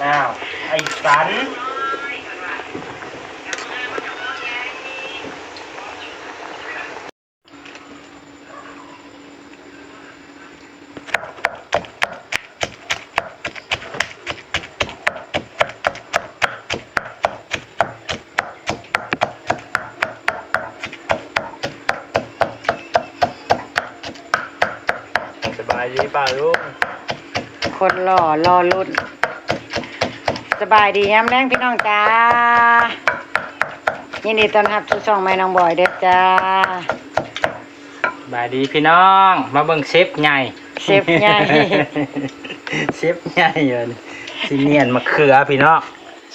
อ้าวไอ้สันสบายดีป่ะลุงคนหล่อรอรุ่นสบายดีย้ำแรงพี่น้องจ้ายินดีต้อนรับสู่ช่องแม่น้องบอยเด้อจ้าสบายดีพี่น้องมาเบิ่งเชฟใหญ่ เชฟใหญ่ เชฟใหญ่เลยซีเนียนมะเขือพี่น้อง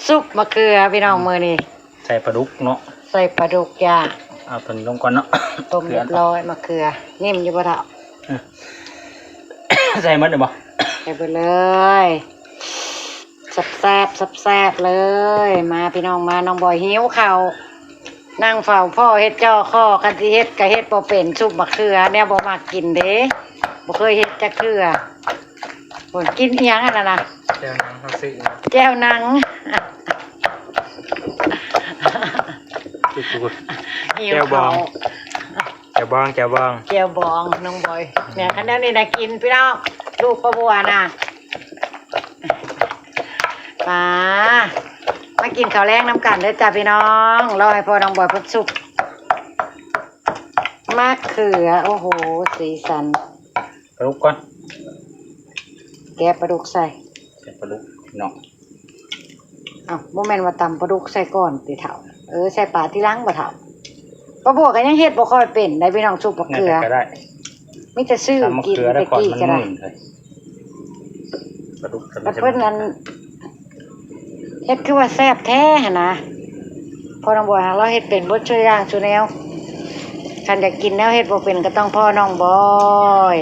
ซุปมะเขือพี่น้องมือนี่ใส่ปลาดุกเนาะใส่ปลาดุกย่างเอาตัวนี้ลงก่อนเนาะต้มเรียบร้อยมะเขือนิ่มอยู่บ่เท่า ใส่หมดเลยบ่ใส่ไปเลยแซ่บเลยมาพี่น้องมาน้องบอยหิวข้าวนั่งเฝ้าพ่อเฮ็ดจ่อข้อคันสิเฮ็ดก็เฮ็ดบ่เป็นซุปมะเขือแนวบ่มักกินเด้บ่เคยเฮ็ดจักเทื่อโอ้ยกินอีหยังอันนั้นน่ะแก้วนังเขาซื้อแก้วนังหิวข้าวแก้วบองแก้วบองน้องบอยเนี่ยคันนี้นี่น่ะกินพี่น้องลูกป้าบัวน่ะมากินข้าวแรงน้ำกันเด้อจ้าพี่น้องรอให้พ่อน้องบอยเพิ่นสุกมะเขือโอ้โหสีสันปลาดุกก่อนแกะปลาดุกใส่ปลาดุกเนาะบ่แม่นว่าตำปลาดุกใส่ก่อนติเฒ่าใส่ปลาที่ล้างบ่เฒ่าป้าบัวก็ยังเฮ็ดบ่ค่อยเป็นได้พี่น้องสุกมะเขือมีแต่ซื้อกินตะกี้ก็ได้ปลาดุกแล้วเพิ่นนั้นเฮ็ดคือว่าแซ่บแท้หั่นนะพ่อน้องบอยเราเฮ็ดเป็นบ่ช่วยย่างช่วยแนวคันอยากกินแนวเฮ็ดบ่เป็นก็ต้องพ่อน้องบอย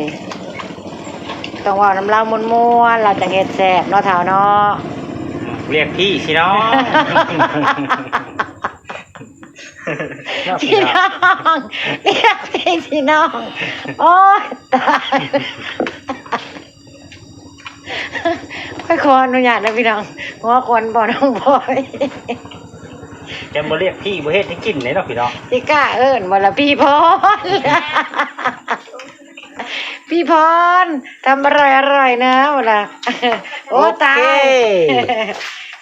ต้องเว้าน้ำเล่าม่วนๆเราจะเฮ็ดแซ่บเนาะเฒ่าเนาะเรียกพี่สิน้องพี่น้องเรียกพี่สิน้องโอ๊ยตายค่อยขออนุญาตนะพี่น้องหัวคนบ่น้องบอยแกบ่เรียกพี่บ่เฮ็ดให้กินเลยเนาะพี่น้องสิกล้าเอิ้นบ่ล่ะพี่พรพี่พรทำอร่อยๆนะบ่ล่ะโอ้ตาย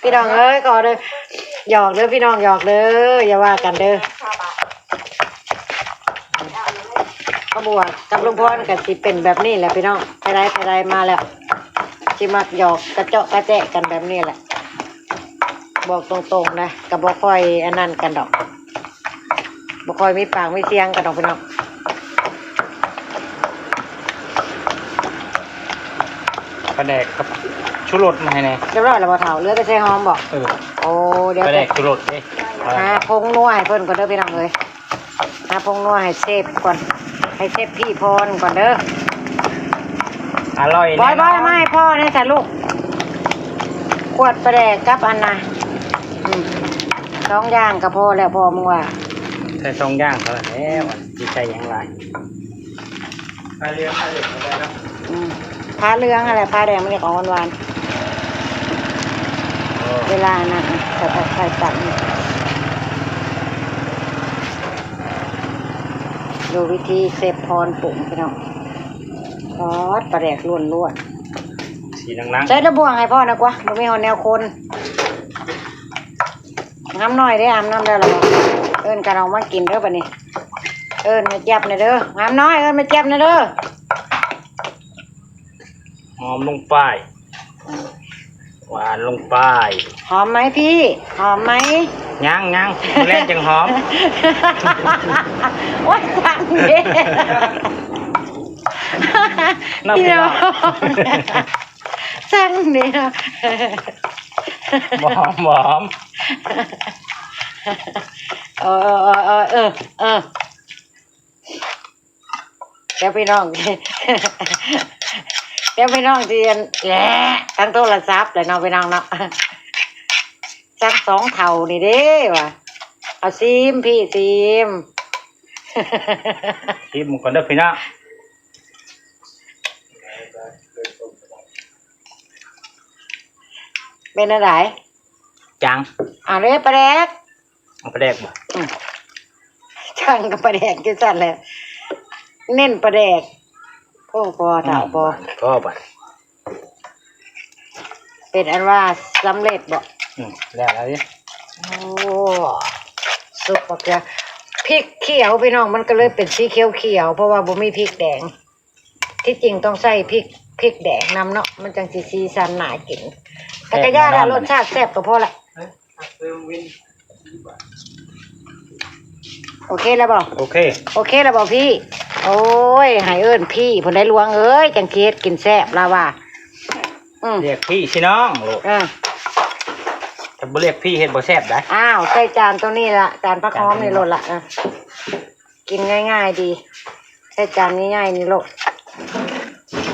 พี่น้องเอ้ยขอเด้อหยอกเด้อพี่น้องหยอกเด้ออย่าว่ากันเด้อขบวนกับลุงพรก็สิเป็นแบบนี้แหละพี่น้องไปได้มาแล้วสิมักหยอกกระเจาะกระแจะกันแบบนี้แหละบอกตรงๆนะกับบ่ค่อยอันนั้นกันดอกบ่ค่อยมีปากมีเสียงกันดอกพี่น้องปลาแดกกับชูรสมาให้แน่เรียบร้อยแล้วบ่เฒ่าเหลือแต่ใส่หอมบ่โอ้เดี๋ยวปลาแดกชูรสเด้หาผงนัวให้เพิ่นก่อนเด้อพี่น้องเอ้ยหาผงนัวให้เชฟก่อนให้เชฟพี่พรก่อนเด้ออร่อยบอยไม่พ่อเนี่ยจ้ะลูกขวดปลาแดกกับอันน่ะ2อย่างก็พอแล้วพ่อมึงว่าใส่2อย่างเท่านั้นแล้วสิใส่หยังหลายปลาเรือได้เนาะปลาเหลืองอะไรปลาแดงมันจะของหวานๆเวลานะใส่ตัดดูวิธีเซฟพรปุ่มพี่น้องซอสปลาแดกล้วนสีนังใช้ระบวงให้พ่อนะกว่าบ่มีหอนแนวคนน้ำหน่อยได้อาบน้ำได้หรอเอิ้นกันเอามากินเด้อบัดนี้เอิ้นมาเจ็บหน่อยเด้อน้ำน้อยเอิ้นมาเจ็บหน่อยเด้อหอมลงไปหวานลงไปหอมไหมพี่หอมไหมยังแรงจังหอมโอ๊ยสั่งเด้พี่น้องสั่งเด้หอมเดี๋ยวพี่น้องเรียนแหละทั้งโทรศัพท์เลยน้องพี่น้องเนาะสัก2เท่านี่เด้ว่ะเอาซิมพี่ซิมมึงก่อนเด้อพี่น้อง เป็นอะไร จัง เลยปลาแดก เอาไปแดกบ่ ช่างกับปลาแดกกินสั่นเลยเน้นปลาแดกพ่อพอถามพอ ก็บ่ เป็นอันว่าสำเร็จบ่ แล้วอะไร โอ้สุกปะเกลือพริกเขียวพี่น้องมันก็เลยเป็นสีเขียวเขียวเพราะว่าบ่มีพริกแดงที่จริงต้องใส่พริกแดงนำเนาะมันจังสิสีสันน่ากินแต่ก็ย่าละรสชาติแซ่บก็พอละโอเคแล้วบ่ โอเค โอเคแล้วบ่พี่ โอ้ยหายเอิ้นพี่ผลได้ลวงเอ้ยจังเฮ็ดกินแซ่บลาว่าเรียกพี่สิน้องลูกถ้าบ่เรียกพี่เฮ็ดบ่แซ่บได้ อ้าวใส่จานตัวนี้ละจานผักหอมนี่โลดละกินง่ายๆดีใส่จานง่ายๆนี่โลด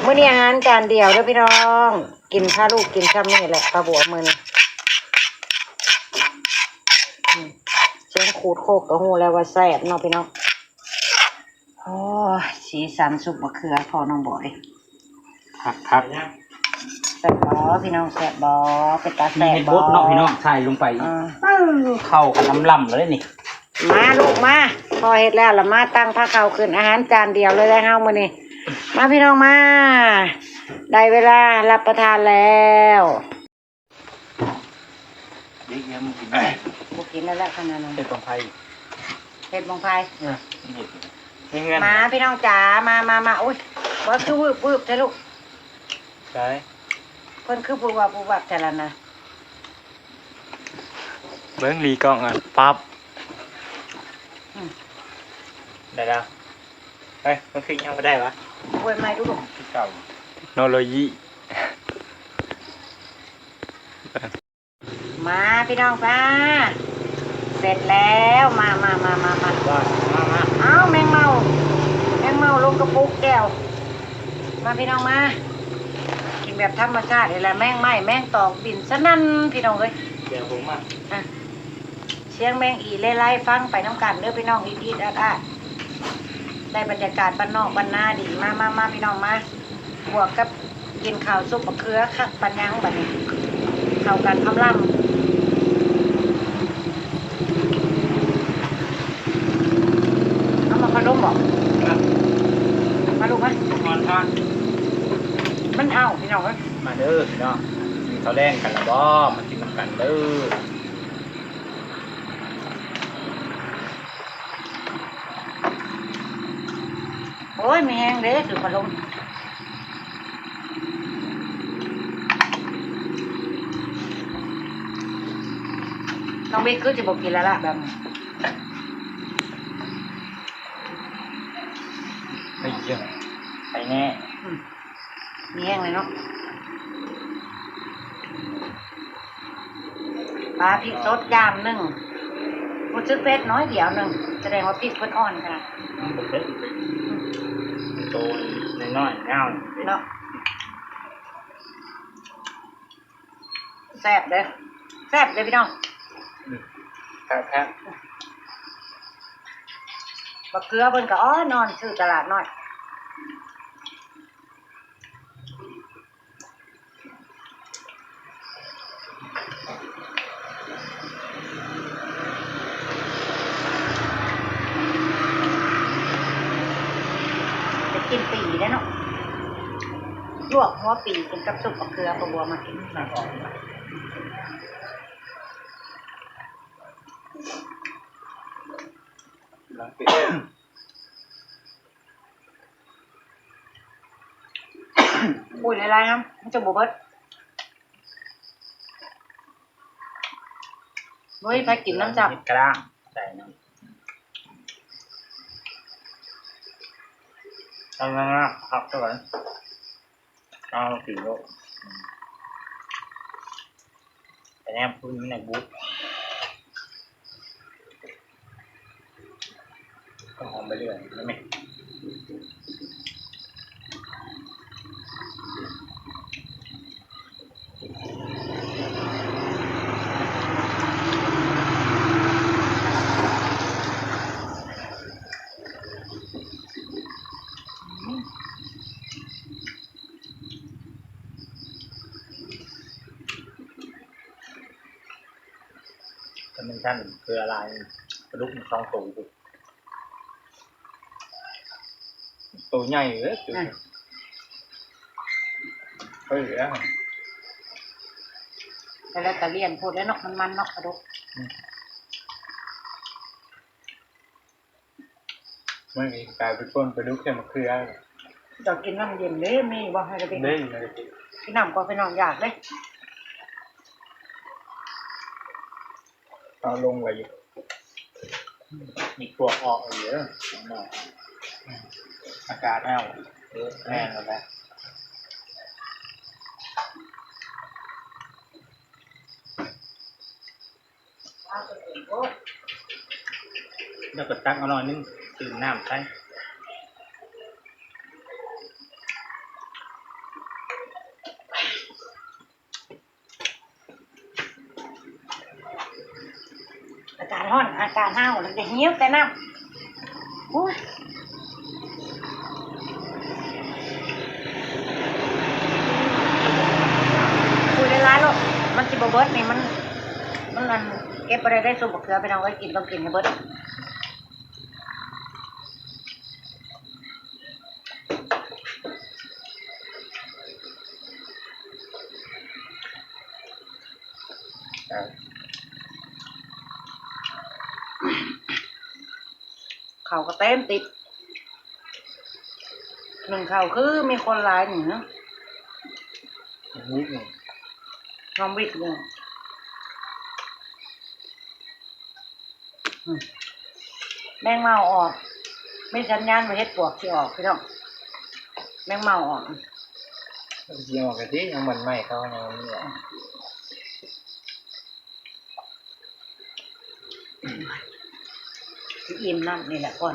มื้อนี้อาหารจานเดียวเด้อพี่น้องกินพาลูกกินซ้ำนี่แหละปลาบัวมื้อนี้เสียงขูดโคกก็ฮู้แล้วว่าแซ่บเนาะพี่น้องโอ้สีสันสุกมะเขือพอน้องบอย ครับ แซ่บบ่พี่น้องแซ่บบ่เป็นตาแซ่บ เฮ็ด บ่ บดเนาะพี่น้องใส่ลงไปเข้ากันล้ำๆเลยนี่ มาลูกมาพอเฮ็ดแล้วละมาตั้งผ้าขาวขึ้นอาหารจานเดียวเลยได้เฮามื้อนี้มาพี่น้องมาได้เวลารับประทานแล้วเดี๋ยวมึงกิน บ่กินแล้วแหละขนาดนั้น เฮ็ดของไผ เฮ็ดบ่งไผ มีเงิน มาพี่น้องจ๋ามาโอ้ยบ่คือวืบๆเด้อลูก ใช่ เพิ่นคือปูวับแต่ละนะ เบิ้งรีกล้องอ่ะปั๊บ ได้แล้วเฮ้ยมันคือยังบ่ได้วะ อวยใหม่ดูลูก ที่เก่า โนโลยี มาพี่น้องฟ้าเสร็จแล้วมา ว่ามา เอ้าแมงเมาลงกระปุกแก้วมาพี่น้องมากินแบบธรรมชาตินี่แหละแมงไหม้แมงตอกบินสนั่นพี่น้องเอ้ย เดี๋ยวผมมา เสียงแมงอีไล่ฟังไปน้ำกันเด้อพี่น้องอีดอาดได้บรรยากาศบ้านนอกบ้านนาดีมาพี่น้องมาบวกกับกินข้าวซุปมะเขือคักปันยังบัดนี้เข้ากันคำล่ำเอามาขนมบอกมาลูกไหม ทอน มันเอาพี่น้องเอ้ย มาเด้อพี่น้องมีข้าวแรงกันละบ่มากินน้ำกันเด้อ โอ้ยไม่แห้งเด้ถือพัดลมน้องบิ๊กคือจะบอกกินแล้วล่ะแบบนี้ ไม่เยอะไปแน่ มีแห้งเลยเนาะปลาพริกสดยามหนึ่งมันซื้อเป็ดน้อยเดียวหนึ่งแสดงว่าพริกเพิ่นอ่อนขนาด ผมเป็นโตน้อยๆเงา เนาะแซ่บเด้อแซ่บเด้อพี่น้อง ครับ บักเกลือเพิ่นก็อ้อนอนซื้อตลาดน้อยจะกินปีได้เนาะลวกหัวปีกินกับซุปบักเกลือปลาบัวมากิน น่าออกหลังปิด อุ้ยหลายๆครับมันจะบวเบิดนุ้ยไปกินน้ำจับ กลางใส่น้ำทำนะครับทุกคนเอากี่โลแต่แนบคุณในบุ๊กก็หอมไปเรื่อยได้ไหม มันท่านคืออะไรกระดูกมัน2ตัวตัวใหญ่เลยเฮ้ยแล้ว แล้วตะเลียนพูดแล้วเนาะมันเนาะกระดูก ไม่มีกลายเป็นต้นกระดูกแค่มะเขือ จะกินน้ำเย็นเลยมีบ่ให้เราไป เล่นเลย กินน้ำก็ไปนอนอยากเลย เอาลงไว้อยู่มีตัวออกเยอะอากาศแห้วแห้งแล้วแหละแล้วก็ตักเอาหน่อยนึงตื่นน้ำใช่อากาศร้อนอากาศหนาวแล้วจะหิวแต่น้ำอุ้ยคุยได้ร้ายลูกมันจิบเบิร์ดนี่มันเก็บไปได้สุกบักเขือไปเอาไว้กินต้องกินให้เบิร์ด เขาก็เต็มติดหนึ่งเขาคือมีคนหลายหนึ่งเนาะ นิดหนึ่ง น้องวิทย์เนี่ยแมงเมาออกไม่สัญญาณมาเฮ็ดปวกที่ออกพี่น้องแมงเมาออก เยี่ยมกันที่ยังมันไม่เข้าในนี้อ่ะ อิ่มน้ำนี่แหละก่อน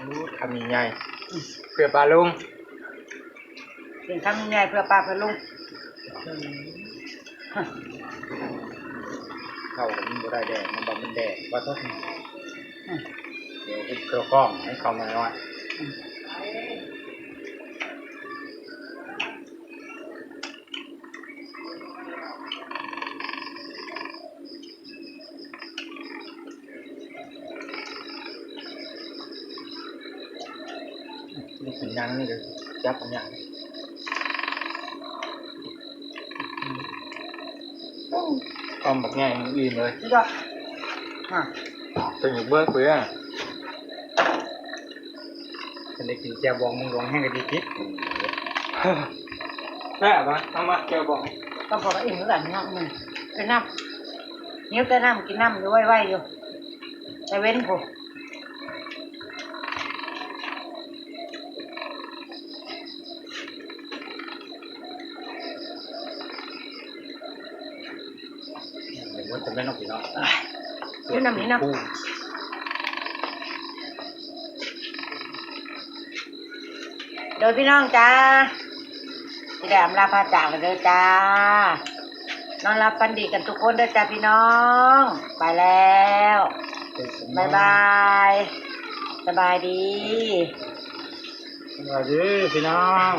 รู้ทำยังไงเพื่อปลาลุง เป็นคำใหญ่เพื่อป้าเพื่อลุง เข้ามันบ่ได้แดดมันบอกมันแดดว่าทดเดี๋ยวอุบเครื่องกล้องให้เข้ามาหน่อยนี่สัญญาณนี่เลยจับสัญญาณความแบบง่ายมันอื่นเลย นี่ก็ตัวอยู่เบิกเพื่อฉันได้กินแจ่วบองมึงลงให้กันดีคิดแซ่บปะเอามาแจ่วบอง ต้องบอกว่าอิ่มเหมือนกันเนาะมันเป็นน้ำนิ้วแต่น้ำกินน้ำอยู่ไว้อยู่ใจเว้นผมเดี๋ยวว่าจะไม่ต้องกินเนาะ นี่น้ำนี่น้ำโดยพี่น้องจ้าที่ได้อำลาพาจากเลยเด้อจ้านอนรับฟันดีกันทุกคนเด้อจ้าพี่น้องไปแล้วบายบายสบายดี สวัสดีพี่น้อง